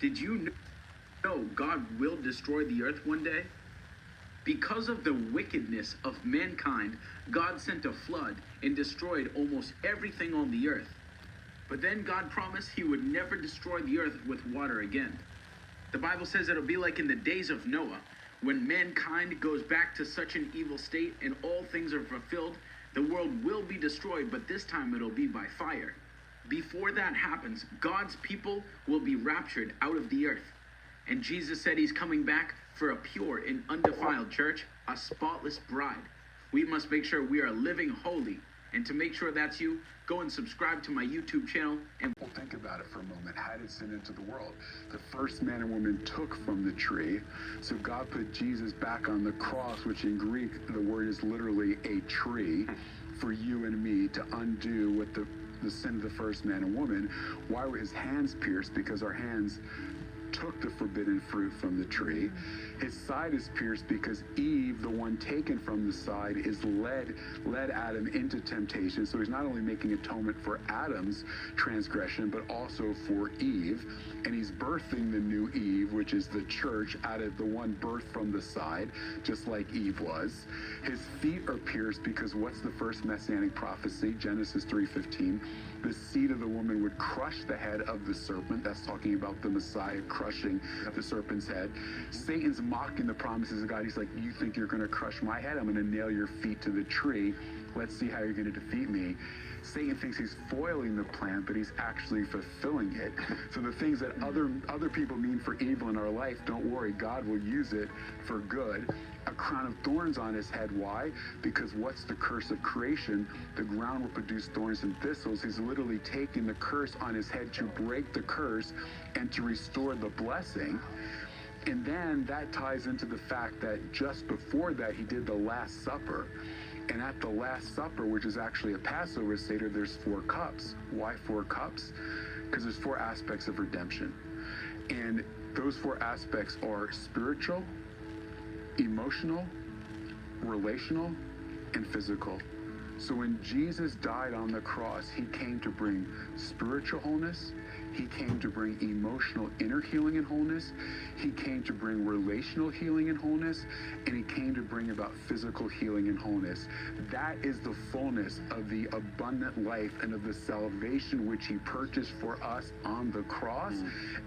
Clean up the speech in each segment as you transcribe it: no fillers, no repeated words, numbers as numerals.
Did you know God will destroy the earth one day? Because of the wickedness of mankind, God sent a flood and destroyed almost everything on the earth. But then God promised he would never destroy the earth with water again. The Bible says it'll be like in the days of Noah, when mankind goes back to such an evil state and all things are fulfilled, the world will be destroyed, but this time it'll be by fire. Before that happens, God's people will be raptured out of the earth. And Jesus said he's coming back for a pure and undefiled church, a spotless bride. We must make sure we are living holy. And to make sure that's you, go and subscribe to my YouTube channel. And well, think about it for a moment. How did sin into the world? The first man and woman took from the tree. So God put Jesus back on the cross, which in Greek, the word is literally a tree, for you and me to undo what the sin of the first man and woman. Why were his hands pierced? Because our hands took the forbidden fruit from the tree. His side is pierced because Eve, the one taken from the side, is led Adam into temptation. So he's not only making atonement for Adam's transgression, but also for Eve. And he's birthing the new Eve, which is the church, out of the one birthed from the side, just like Eve was. His feet are pierced because what's the first messianic prophecy? Genesis 3:15. The seed of the woman would crush the head of the serpent. That's talking about the Messiah crushing the serpent's head. Satan's mocking the promises of God. He's like, you think you're going to crush my head? I'm going to nail your feet to the tree. Let's see how you're going to defeat me. Satan thinks he's foiling the plan, but he's actually fulfilling it. So the things that other people mean for evil in our life, don't worry, God will use it for good. A crown of thorns on his head. Why? Because what's the curse of creation? The ground will produce thorns and thistles. He's literally taking the curse on his head to break the curse and to restore the blessing. And then that ties into the fact that just before that, he did the Last Supper. And at the Last Supper, which is actually a Passover Seder, there's 4 cups. Why 4 cups? Because there's 4 aspects of redemption. And those 4 aspects are spiritual, emotional, relational, and physical. So when Jesus died on the cross, he came to bring spiritual wholeness. He came to bring emotional inner healing and wholeness. He came to bring relational healing and wholeness. And he came to bring about physical healing and wholeness. That is the fullness of the abundant life and of the salvation which he purchased for us on the cross.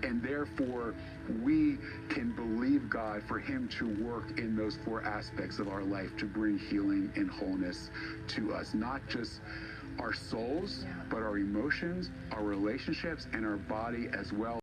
And therefore, we can believe God for him to work in those 4 aspects of our life to bring healing and wholeness to us. Not just our souls, but our emotions, our relationships, and our body as well.